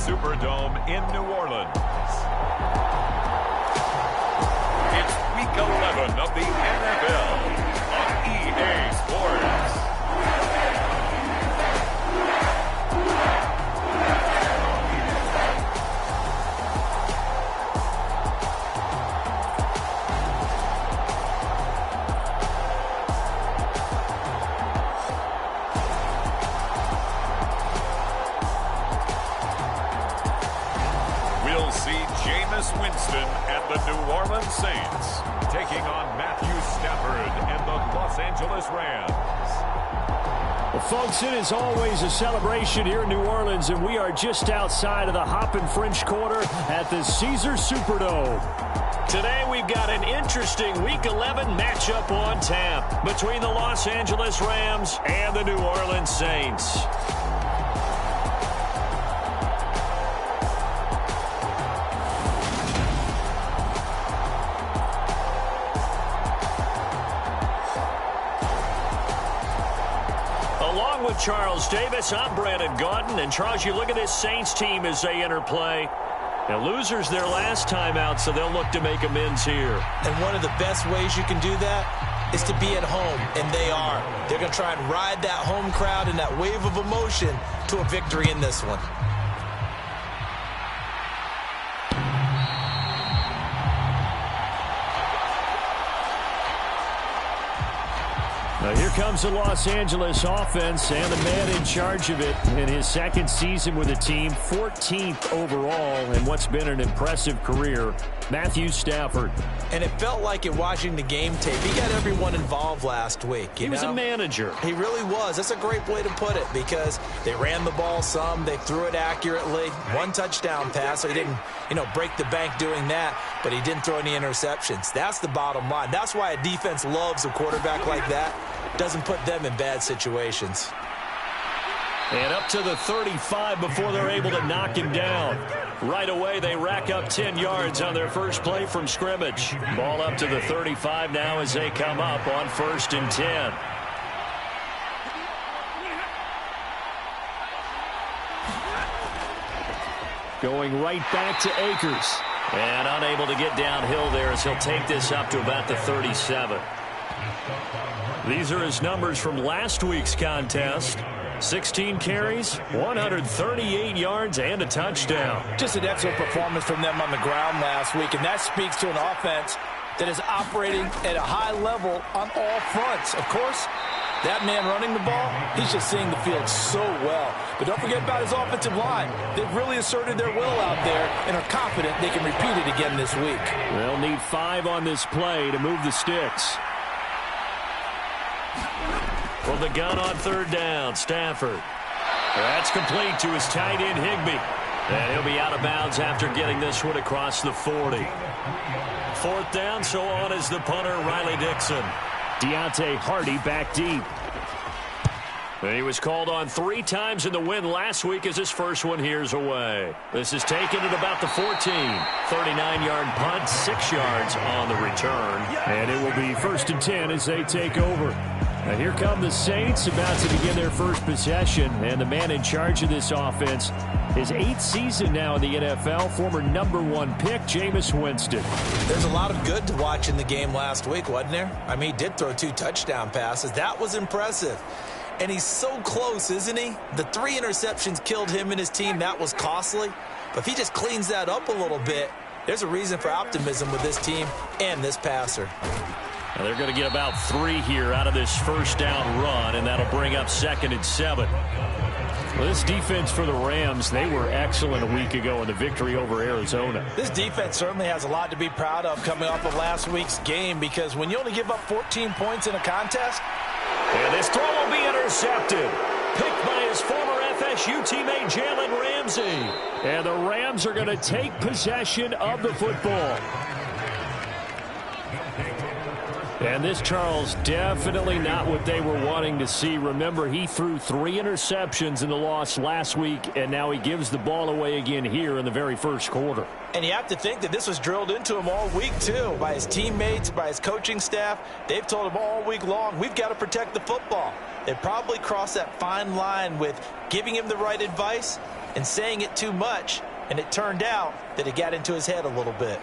Superdome in New Orleans. It's Week 11 of the NFL on EA Sports. We'll see Jameis Winston and the New Orleans Saints taking on Matthew Stafford and the Los Angeles Rams. Well, folks, it is always a celebration here in New Orleans, and we are just outside of the Hoppin' French Quarter at the Caesars Superdome. Today, we've got an interesting Week 11 matchup on tap between the Los Angeles Rams and the New Orleans Saints. Along with Charles Davis, I'm Brandon Gaudin. And Charles, you look at this Saints team as they enter play. Now, losers their last time out, so they'll look to make amends here. And one of the best ways you can do that is to be at home, and they are. They're going to try and ride that home crowd and that wave of emotion to a victory in this one. Now here comes the Los Angeles offense, and the man in charge of it in his second season with the team, 14th overall in what's been an impressive career, Matthew Stafford. And it felt like in watching the game tape, he got everyone involved last week. He was a manager. He really was. That's a great way to put it, because they ran the ball some, they threw it accurately. One touchdown pass, so he didn't, break the bank doing that, but he didn't throw any interceptions. That's the bottom line. That's why a defense loves a quarterback like that. Doesn't put them in bad situations. And up to the 35 before they're able to knock him down. Right away, they rack up 10 yards on their first play from scrimmage. Ball up to the 35 now as they come up on 1st and 10. Going right back to Akers. And unable to get downhill there as he'll take this up to about the 37. These are his numbers from last week's contest. 16 carries, 138 yards, and a touchdown. Just an excellent performance from them on the ground last week, and that speaks to an offense that is operating at a high level on all fronts. Of course, that man running the ball, he's just seeing the field so well. But don't forget about his offensive line. They've really asserted their will out there and are confident they can repeat it again this week. They'll need 5 on this play to move the sticks. From the gun on 3rd down, Stafford. That's complete to his tight end, Higbee. And he'll be out of bounds after getting this one across the 40. 4th down, so on is the punter, Riley Dixon. Deontay Hardy back deep. And he was called on 3 times in the win last week as his first one here's away. This is taken at about the 14. 39-yard punt, 6 yards on the return. And it will be 1st and 10 as they take over. Now here come the Saints about to begin their first possession. And the man in charge of this offense, his 8th season now in the NFL, former #1 pick, Jameis Winston. There's a lot of good to watch in the game last week, wasn't there? I mean, he did throw 2 touchdown passes. That was impressive. And he's so close, isn't he? The 3 interceptions killed him and his team. That was costly. But if he just cleans that up a little bit, there's a reason for optimism with this team and this passer. Now they're going to get about 3 here out of this first down run, and that'll bring up 2nd and 7. Well, this defense for the Rams, they were excellent a week ago in the victory over Arizona. This defense certainly has a lot to be proud of coming off of last week's game, because when you only give up 14 points in a contest. And this throw will be intercepted. Picked by his former FSU teammate Jalen Ramsey. And the Rams are going to take possession of the football. And this, Charles, definitely not what they were wanting to see. Remember, he threw 3 interceptions in the loss last week, and now he gives the ball away again here in the very first quarter. And you have to think that this was drilled into him all week, too, by his teammates, by his coaching staff. They've told him all week long, we've got to protect the football. They probably crossed that fine line with giving him the right advice and saying it too much, and it turned out that it got into his head a little bit.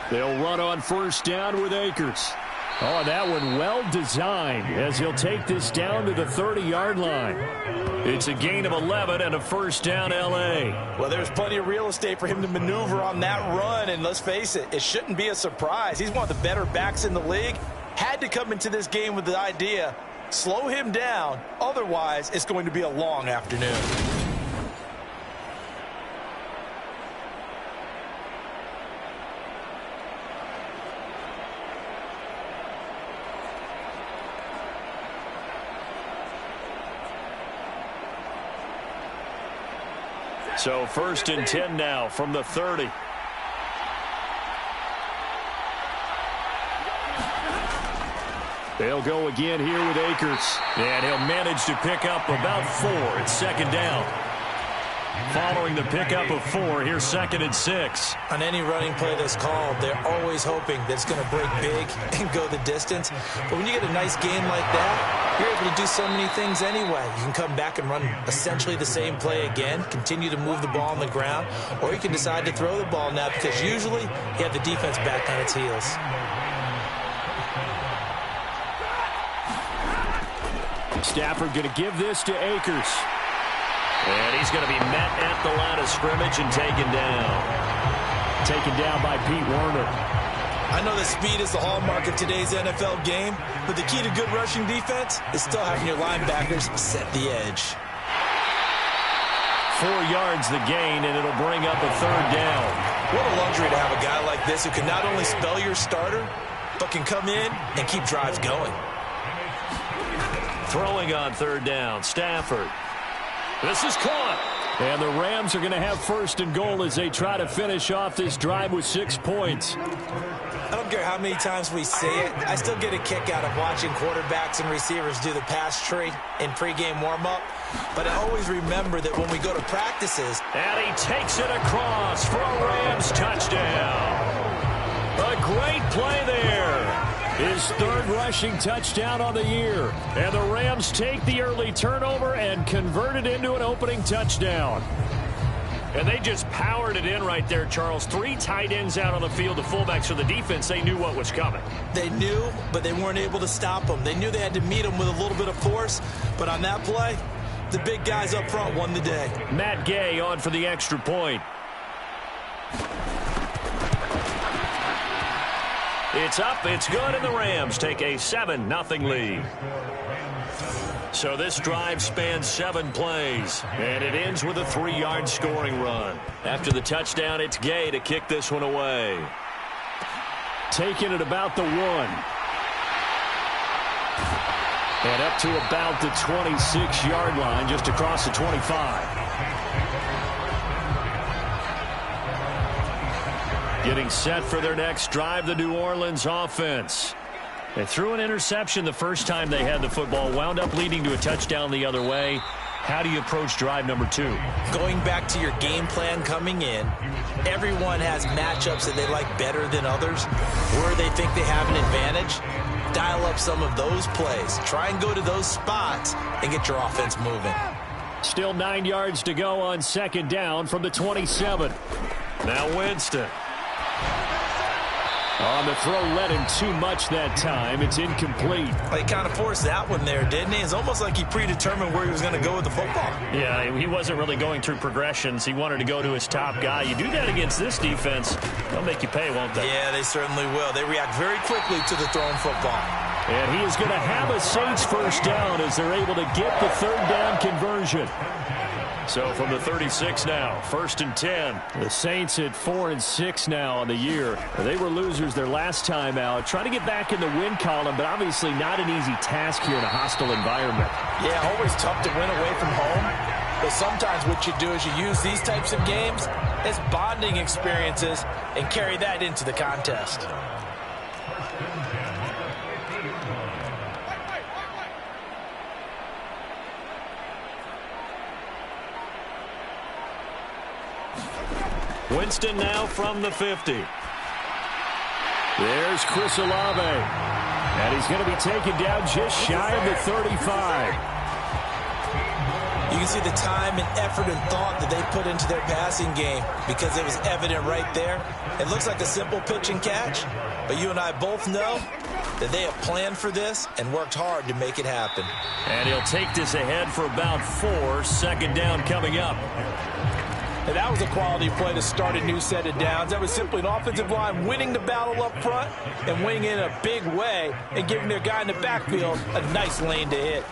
They'll run on first down with Akers. Oh, that one well designed as he'll take this down to the 30-yard line. It's a gain of 11 and a first down L.A. Well, there's plenty of real estate for him to maneuver on that run, and let's face it, it shouldn't be a surprise. He's one of the better backs in the league. Had to come into this game with the idea, slow him down, otherwise it's going to be a long afternoon. So 1st and 10 now from the 30. They'll go again here with Akers. And he'll manage to pick up about 4. It's 2nd down. Following the pickup of 4, here's 2nd and 6. On any running play that's called, they're always hoping that it's going to break big and go the distance. But when you get a nice game like that, you're able to do so many things anyway. You can come back and run essentially the same play again, continue to move the ball on the ground, or you can decide to throw the ball now because usually you have the defense back on its heels. Stafford going to give this to Akers. And he's going to be met at the line of scrimmage and taken down. Taken down by Pete Werner. I know that speed is the hallmark of today's NFL game, but the key to good rushing defense is still having your linebackers set the edge. 4 yards the gain, and it'll bring up a 3rd down. What a luxury to have a guy like this who can not only spell your starter, but can come in and keep drives going. Throwing on 3rd down, Stafford. This is caught. And the Rams are going to have 1st and goal as they try to finish off this drive with 6 points. I don't care how many times we say it, I still get a kick out of watching quarterbacks and receivers do the pass tree in pregame warm-up. But I always remember that when we go to practices. And he takes it across for a Rams touchdown. A great play there. His 3rd rushing touchdown on the year. And the Rams take the early turnover and convert it into an opening touchdown. And they just powered it in right there, Charles. 3 tight ends out on the field, the fullbacks for the defense. They knew what was coming. They knew, but they weren't able to stop them. They knew they had to meet them with a little bit of force. But on that play, the big guys up front won the day. Matt Gay on for the extra point. It's up, it's good, and the Rams take a 7-0 lead. So this drive spans 7 plays, and it ends with a 3-yard scoring run. After the touchdown, it's Gay to kick this one away. Taking it about the 1. And up to about the 26-yard line, just across the 25. Getting set for their next drive, the New Orleans offense. They threw an interception the first time they had the football, wound up leading to a touchdown the other way. How do you approach drive number 2? Going back to your game plan coming in, everyone has matchups that they like better than others. Where they think they have an advantage, dial up some of those plays. Try and go to those spots and get your offense moving. Still 9 yards to go on 2nd down from the 27. Now Winston. On the throw, led him too much that time. It's incomplete. Well, he kind of forced that one there, didn't he? It's almost like he predetermined where he was going to go with the football. Yeah, he wasn't really going through progressions. He wanted to go to his top guy. You do that against this defense, they'll make you pay, won't they? Yeah, they certainly will. They react very quickly to the thrown football. And he is going to have a Saints 1st down as they're able to get the 3rd down conversion. So from the 36 now, 1st and 10. The Saints at 4-6 now on the year. They were losers their last time out. Trying to get back in the win column, but obviously not an easy task here in a hostile environment. Yeah, always tough to win away from home. But sometimes what you do is you use these types of games as bonding experiences and carry that into the contest. Winston now from the 50. There's Chris Olave. And he's going to be taken down just shy of the 35. You can see the time and effort and thought that they put into their passing game because it was evident right there. It looks like a simple pitch and catch, but you and I both know that they have planned for this and worked hard to make it happen. And he'll take this ahead for about 4. Second down coming up. And that was a quality play to start a new set of downs. That was simply an offensive line winning the battle up front and winning in a big way and giving their guy in the backfield a nice lane to hit.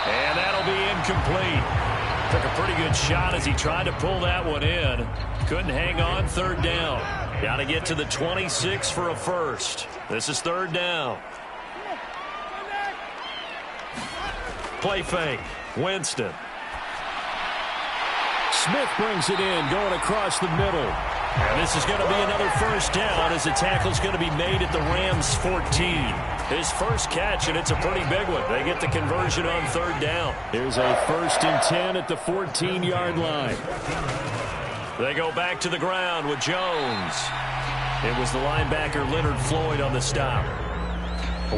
And that'll be incomplete. Took a pretty good shot as he tried to pull that one in. Couldn't hang on. Third down. Got to get to the 26 for a first. This is third down. Play fake. Winston. Smith brings it in, going across the middle. And this is going to be another first down as the tackle's going to be made at the Rams' 14. His first catch, and it's a pretty big one. They get the conversion on third down. Here's a 1st and 10 at the 14-yard line. They go back to the ground with Jones. It was the linebacker Leonard Floyd on the stop.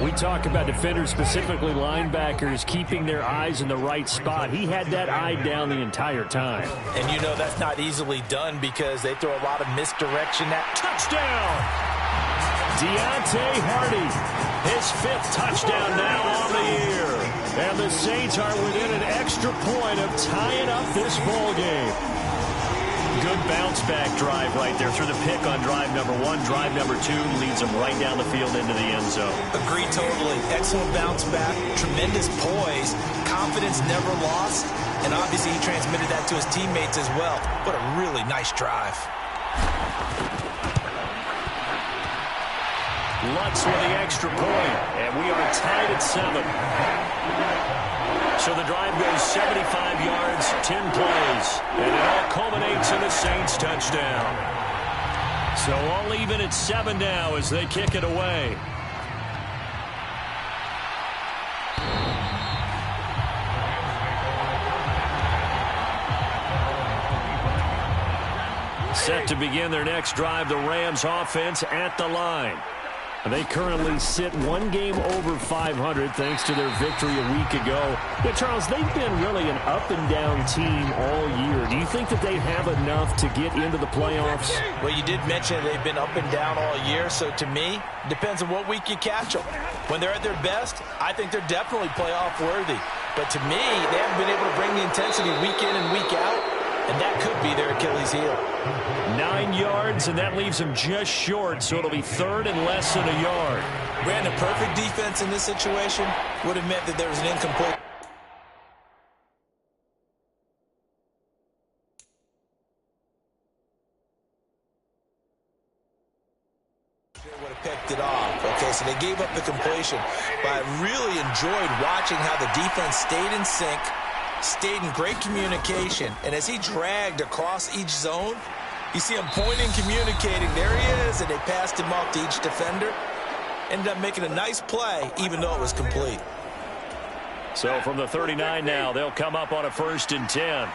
We talk about defenders, specifically linebackers, keeping their eyes in the right spot. He had that eye down the entire time. And you know that's not easily done because they throw a lot of misdirection. That touchdown! Deontay Hardy, his 5th touchdown now on the year. And the Saints are within an extra point of tying up this ball game. Good bounce-back drive right there through the pick on drive number 1. Drive number 2 leads them right down the field into the end zone. Agree totally. Excellent bounce-back, tremendous poise, confidence never lost, and obviously he transmitted that to his teammates as well. What a really nice drive. Lutz with the extra point, and we are tied at 7. So the drive goes 75 yards, 10 plays, and it all culminates in a Saints touchdown. So all even at 7 now as they kick it away. Set to begin their next drive, the Rams offense at the line. They currently sit 1 game over 500 thanks to their victory a week ago. Yeah, Charles, they've been really an up-and-down team all year. Do you think that they have enough to get into the playoffs? Well, you did mention they've been up and down all year, so to me, it depends on what week you catch them. When they're at their best, I think they're definitely playoff worthy. But to me, they haven't been able to bring the intensity week in and week out, and that could be their Achilles heel. 9 yards, and that leaves them just short, so it'll be 3rd and less than a yard. Ran a perfect defense in this situation would have meant that there was an incomplete. Would have picked it off. Okay, so they gave up the completion, but I really enjoyed watching how the defense stayed in sync, stayed in great communication, and as he dragged across each zone, you see him pointing, communicating. There he is, and they passed him off to each defender. Ended up making a nice play, even though it was complete. So from the 39 now, they'll come up on a 1st and 10.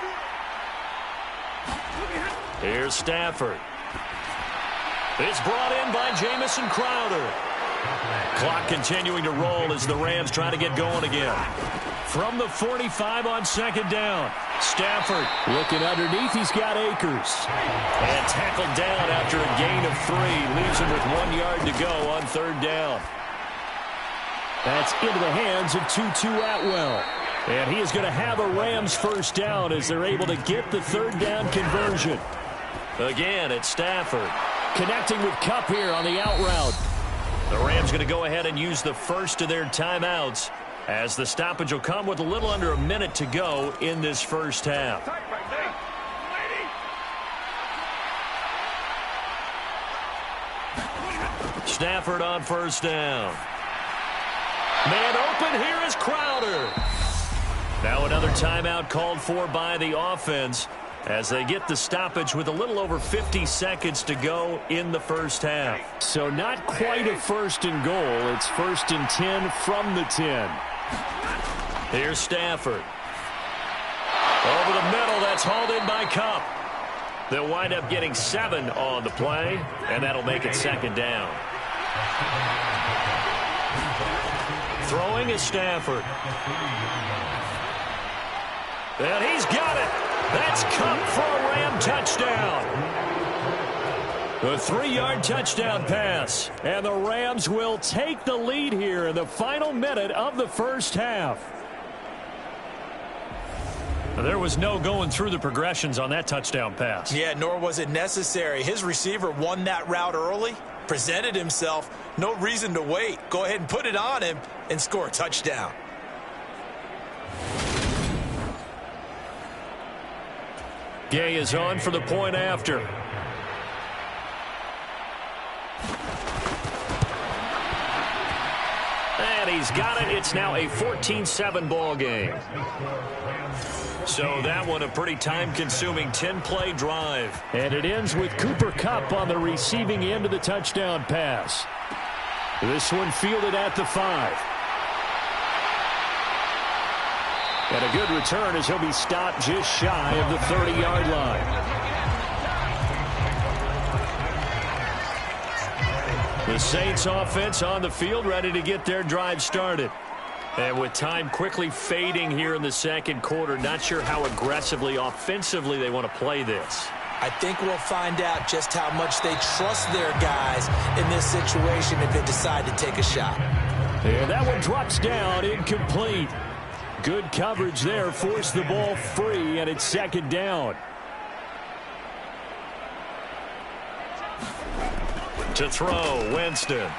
Here's Stafford. It's brought in by Jamison Crowder. Clock continuing to roll as the Rams try to get going again. From the 45 on 2nd down. Stafford looking underneath. He's got Akers. And tackled down after a gain of 3. Leaves him with 1 yard to go on 3rd down. That's into the hands of Tutu Atwell. And he is going to have a Rams 1st down as they're able to get the 3rd down conversion. Again, it's Stafford. Connecting with Kupp here on the out route. The Rams going to go ahead and use the first of their timeouts as the stoppage will come with a little under a minute to go in this first half. Stafford on 1st down. Man open, here is Crowder. Now another timeout called for by the offense as they get the stoppage with a little over 50 seconds to go in the first half. So not quite a 1st and goal. It's 1st and 10 from the 10. Here's Stafford. Over the middle, that's hauled in by Kupp. They'll wind up getting 7 on the play, and that'll make it 2nd down. Throwing is Stafford. And he's got it. That's Kupp for a Ram touchdown. A 3-yard touchdown pass. And the Rams will take the lead here in the final minute of the first half. There was no going through the progressions on that touchdown pass. Yeah, nor was it necessary. His receiver won that route early, presented himself. No reason to wait. Go ahead and put it on him and score a touchdown. Gay is on for the point after. And he's got it. It's now a 14-7 ball game. So that one a pretty time-consuming 10-play drive. And it ends with Cooper Kupp on the receiving end of the touchdown pass. This one fielded at the 5. And a good return as he'll be stopped just shy of the 30-yard line. The Saints offense on the field ready to get their drive started. And with time quickly fading here in the second quarter, not sure how aggressively, offensively they want to play this. I think we'll find out just how much they trust their guys in this situation if they decide to take a shot. And that one drops down, incomplete. Good coverage there, forced the ball free, and it's 2nd down. To throw, Winston.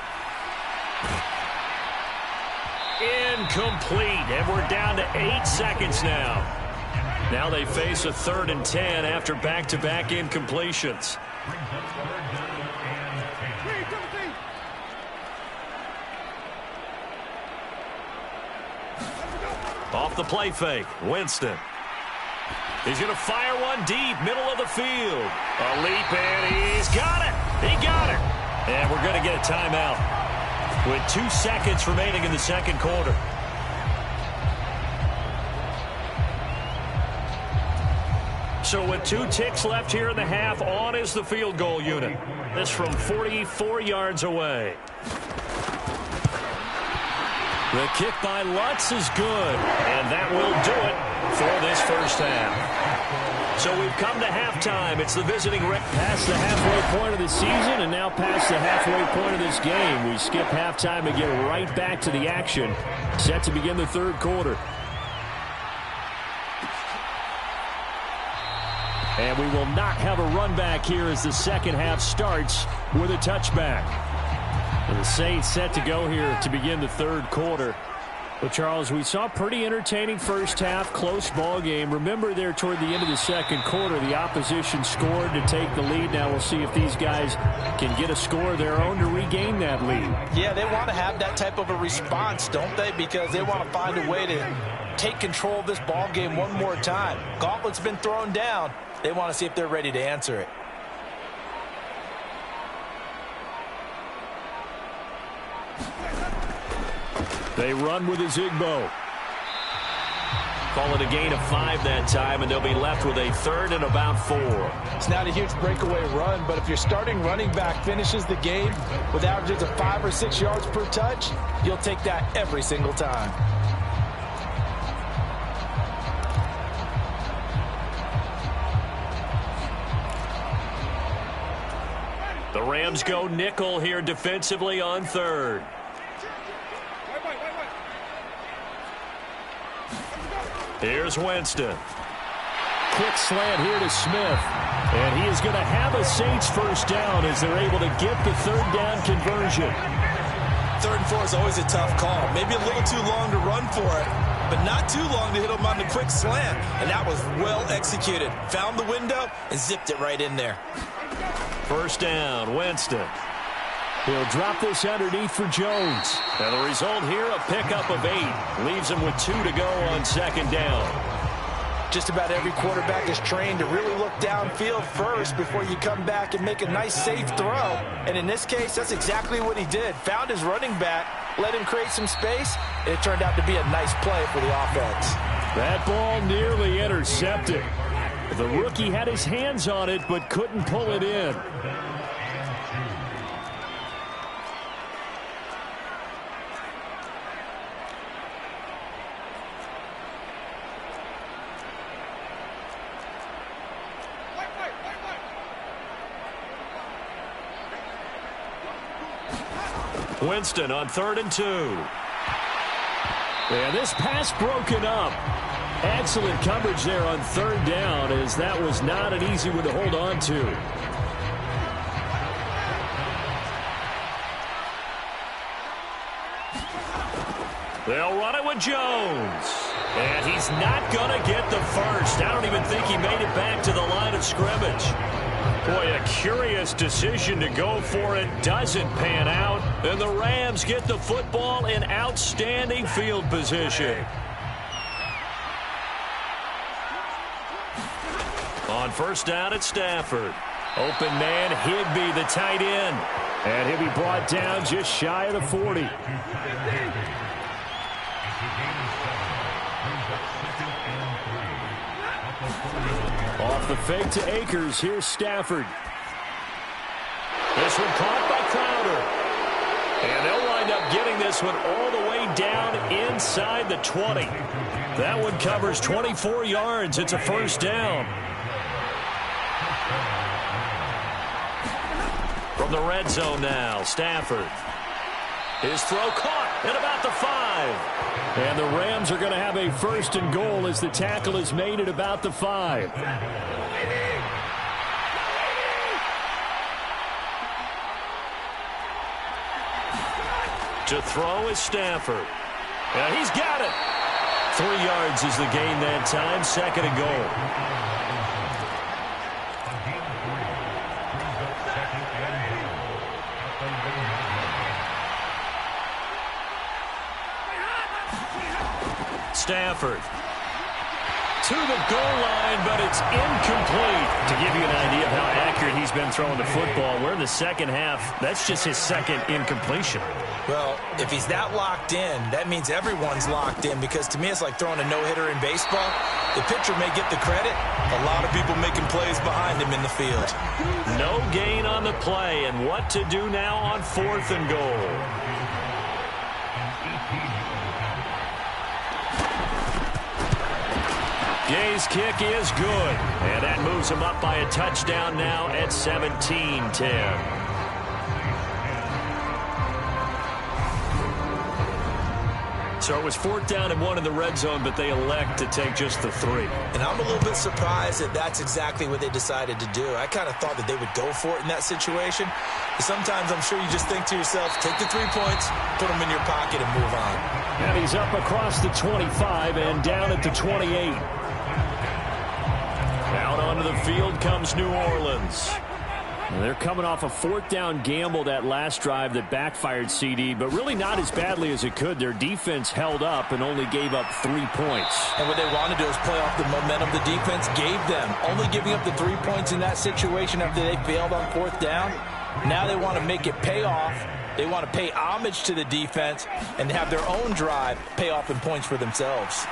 Incomplete, and we're down to 8 seconds now. Now they face a 3rd and 10 after back-to-back incompletions. Off the play fake, Winston. He's going to fire one deep, middle of the field. A leap, and he's got it. He got it. And we're going to get a timeout with 2 seconds remaining in the second quarter. So with 2 ticks left here in the half, on is the field goal unit. This from 44 yards away. The kick by Lutz is good, and that will do it for this first half. So we've come to halftime. It's the visiting Rick past the halfway point of the season and now past the halfway point of this game. We skip halftime and get right back to the action. Set to begin the third quarter. And we will not have a run back here as the second half starts with a touchback. And the Saints set to go here to begin the third quarter. But, Charles, we saw a pretty entertaining first half, close ball game. Remember there toward the end of the second quarter, the opposition scored to take the lead. Now we'll see if these guys can get a score of their own to regain that lead. Yeah, they want to have that type of a response, don't they? Because they want to find a way to take control of this ball game one more time. Gauntlet's been thrown down. They want to see if they're ready to answer it. They run with Ezigbo. Call it a gain of 5 that time, and they'll be left with a 3rd and about 4. It's not a huge breakaway run, but if your starting running back finishes the game with averages of 5 or 6 yards per touch, you'll take that every single time. The Rams go nickel here defensively on 3rd. Here's Winston. Quick slant here to Smith. And he is going to have a Saints first down as they're able to get the 3rd down conversion. 3rd and 4 is always a tough call. Maybe a little too long to run for it, but not too long to hit him on the quick slant. And that was well executed. Found the window and zipped it right in there. First down, Winston. He'll drop this underneath for Jones. And the result here, a pickup of 8. Leaves him with 2 to go on 2nd down. Just about every quarterback is trained to really look downfield first before you come back and make a nice, safe throw. And in this case, that's exactly what he did. Found his running back, let him create some space, and it turned out to be a nice play for the offense. That ball nearly intercepted. The rookie had his hands on it but couldn't pull it in. Winston on 3rd and 2. And this pass broken up. Excellent coverage there on 3rd down, as that was not an easy one to hold on to. They'll run it with Jones. And he's not going to get the first. I don't even think he made it back to the line of scrimmage. Boy, a curious decision to go for it. Doesn't pan out. And the Rams get the football in outstanding field position. On 1st down at Stafford. Open man, Higbee, the tight end. And he'll be brought down just shy of the 40. Off the fake to Akers. Here's Stafford. This one caught by Crowder. And they'll wind up getting this one all the way down inside the 20. That one covers 24 yards. It's a 1st down. From the red zone now, Stafford. His throw caught at about the 5. And the Rams are going to have a 1st and goal as the tackle is made at about the 5. To throw is Stafford. And he's got it. 3 yards is the gain that time. 2nd and goal. Stafford to the goal line, but it's incomplete. To give you an idea of how accurate he's been throwing the football, we're in the 2nd half. That's just his 2nd incompletion. Well, if he's that locked in, that means everyone's locked in, because to me it's like throwing a no-hitter in baseball. The pitcher may get the credit. A lot of people making plays behind him in the field. No gain on the play, and what to do now on 4th and goal. Gay's kick is good, and that moves him up by a touchdown now at 17-10. So it was 4th down and 1 in the red zone, but they elect to take just the 3. And I'm a little bit surprised that that's exactly what they decided to do. I kind of thought that they would go for it in that situation. But sometimes I'm sure you just think to yourself, take the 3 points, put them in your pocket, and move on. And he's up across the 25 and down at the 28. Out onto the field comes New Orleans. And they're coming off a 4th down gamble that last drive that backfired, CD, but really not as badly as it could. Their defense held up and only gave up 3 points. And what they want to do is play off the momentum the defense gave them. Only giving up the 3 points in that situation after they failed on 4th down. Now they want to make it pay off. They want to pay homage to the defense and have their own drive pay off in points for themselves.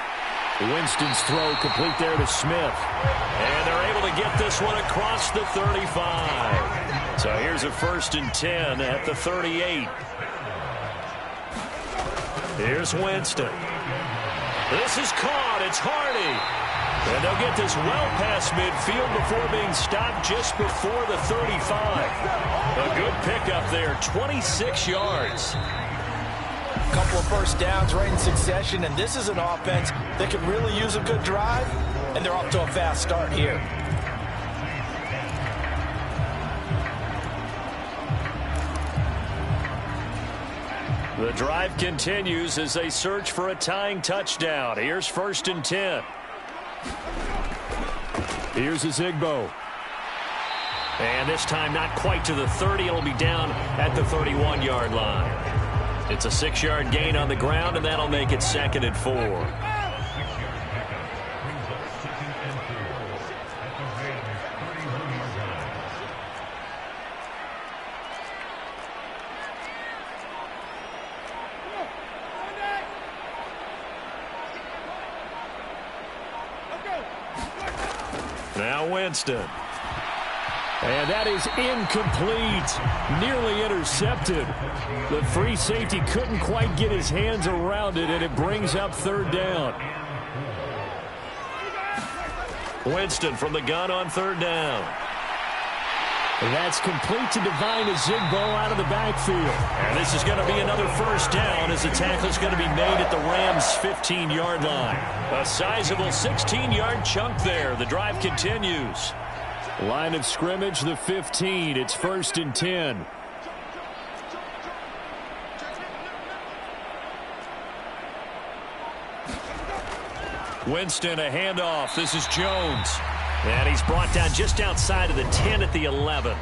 Winston's throw complete there to Smith. And they're able to get this one across the 35. So here's a 1st and 10 at the 38. Here's Winston. This is caught. It's Hardy. And they'll get this well past midfield before being stopped just before the 35. A good pickup there, 26 yards. A couple of 1st downs right in succession, and this is an offense that could really use a good drive, and they're off to a fast start here. The drive continues as they search for a tying touchdown. Here's 1st and 10. Here's Ezigbo. And this time not quite to the 30. It'll be down at the 31-yard line. It's a 6-yard gain on the ground, and that'll make it 2nd and 4. Now Winston. And that is incomplete. Nearly intercepted. The free safety couldn't quite get his hands around it, and it brings up third down. Winston from the gun on third down. And that's complete to Devine Ozigbo out of the backfield. And this is going to be another first down as the tackle is going to be made at the Rams' 15-yard line. A sizable 16-yard chunk there. The drive continues. Line of scrimmage, the 15. It's 1st and 10. Winston, a handoff. This is Jones. And he's brought down just outside of the 10 at the 11.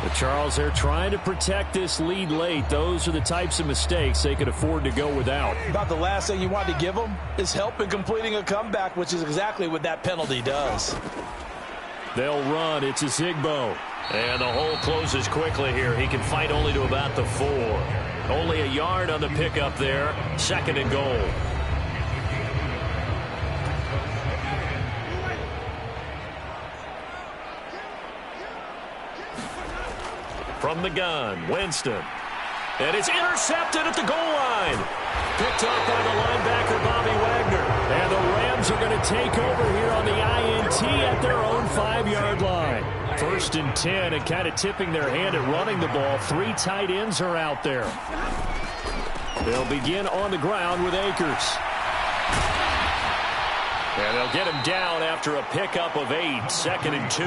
But Charles, they're trying to protect this lead late. Those are the types of mistakes they could afford to go without. About the last thing you want to give them is help in completing a comeback, which is exactly what that penalty does. They'll run. It's Ozigbo. And the hole closes quickly here. He can fight only to about the 4. Only a yard on the pickup there. 2nd and goal. From the gun, Winston. And it's intercepted at the goal line. Picked up by the linebacker, Bobby Wagner. And the Rams are going to take over here on the INT at their own 5-yard line. 1st and 10, and kind of tipping their hand at running the ball. 3 tight ends are out there. They'll begin on the ground with Akers. And they'll get him down after a pickup of 8. 2nd and 2.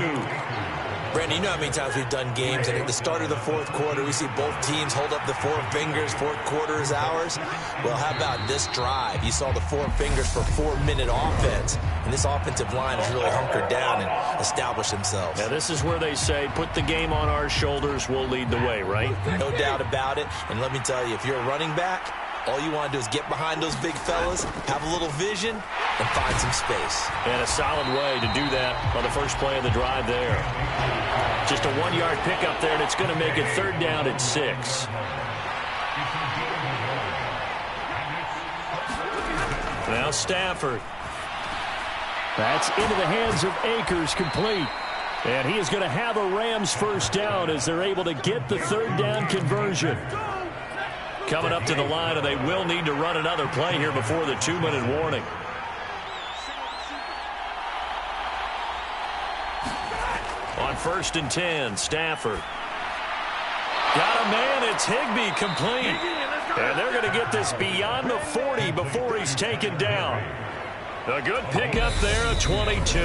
Brandon, you know how many times we've done games, and at the start of the 4th quarter, we see both teams hold up the 4 fingers. 4th quarter is ours. Well, how about this drive? You saw the 4 fingers for 4-minute offense, and this offensive line has really hunkered down and established themselves. Now, this is where they say, put the game on our shoulders, we'll lead the way, right? No doubt about it. And let me tell you, if you're a running back, all you want to do is get behind those big fellas, have a little vision, and find some space. And a solid way to do that on the first play of the drive there. Just a 1-yard pickup there, and it's going to make it 3rd down at 6. Now Stafford. That's into the hands of Akers, complete. And he is going to have a Rams first down as they're able to get the 3rd down conversion. Coming up to the line, and they will need to run another play here before the 2-minute warning. On 1st and 10, Stafford. Got a man, it's Higbee, complete. And they're going to get this beyond the 40 before he's taken down. A good pickup there at 22.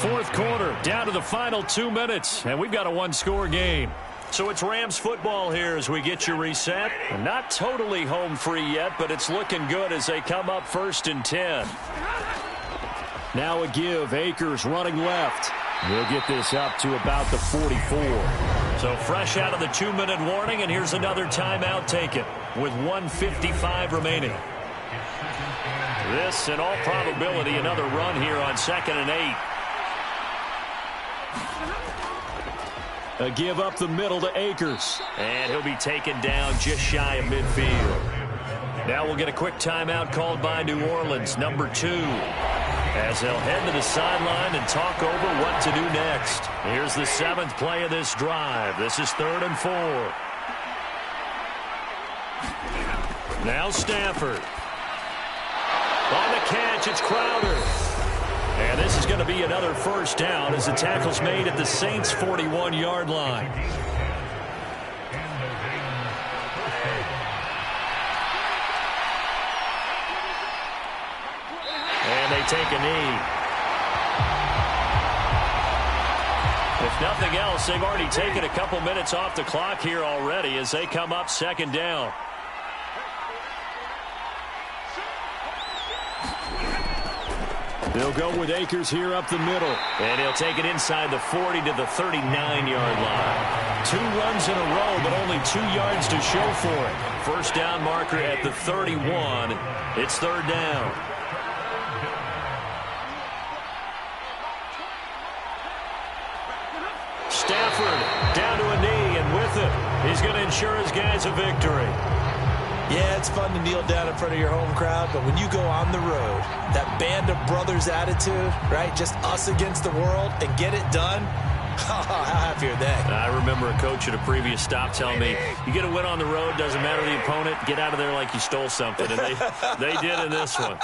4th quarter, down to the final 2 minutes, and we've got a 1-score game. So it's Rams football here as we get you reset. Not totally home free yet, but it's looking good as they come up 1st and 10. Now a give. Akers running left. We'll get this up to about the 44. So fresh out of the 2-minute warning, and here's another timeout taken with 1:55 remaining. This, in all probability, another run here on 2nd and 8. A give up the middle to Akers. And he'll be taken down just shy of midfield. Now we'll get a quick timeout called by New Orleans, number 2. As they'll head to the sideline and talk over what to do next. Here's the 7th play of this drive. This is 3rd and 4. Now Stafford. On the catch, it's Crowder. And this is going to be another first down as the tackle's made at the Saints' 41-yard line. And they take a knee. If nothing else, they've already taken a couple minutes off the clock here already as they come up 2nd down. They'll go with Akers here up the middle. And he'll take it inside the 40 to the 39-yard line. 2 runs in a row, but only 2 yards to show for it. First down marker at the 31. It's 3rd down. Stafford down to a knee, and with it, he's going to ensure his guys a victory. Yeah, it's fun to kneel down in front of your home crowd, but when you go on the road, that band of brothers attitude, right, just us against the world, and get it done, how happy are they? I remember a coach at a previous stop telling me, you get a win on the road, doesn't matter the opponent, get out of there like you stole something. And they did in this one.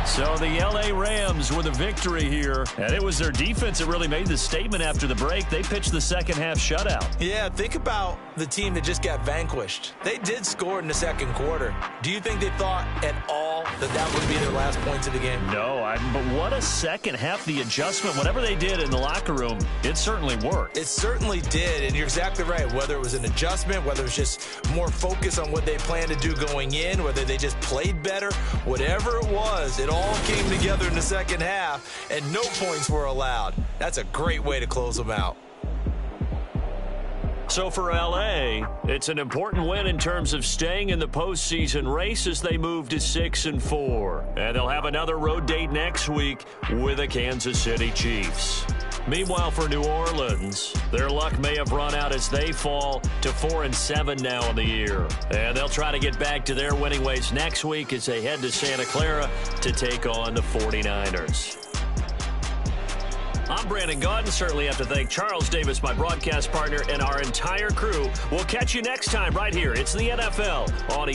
So the L.A. Rams with a victory here. And it was their defense that really made the statement after the break. They pitched the second-half shutout. Yeah, think about the team that just got vanquished. They did score in the second quarter. Do you think they thought at all that would be their last points of the game? No, but what a second half. The adjustment, whatever they did in the locker room, it certainly worked. It certainly did, and you're exactly right. Whether it was an adjustment, whether it was just more focus on what they planned to do going in, whether they just played better, whatever it was, it all came together in the second half, and no points were allowed. That's a great way to close them out. So for L.A., it's an important win in terms of staying in the postseason race as they move to 6-4. And they'll have another road date next week with the Kansas City Chiefs. Meanwhile, for New Orleans, their luck may have run out as they fall to 4-7 now in the year. And they'll try to get back to their winning ways next week as they head to Santa Clara to take on the 49ers. I'm Brandon Gaudin. Certainly have to thank Charles Davis, my broadcast partner, and our entire crew. We'll catch you next time right here. It's the NFL on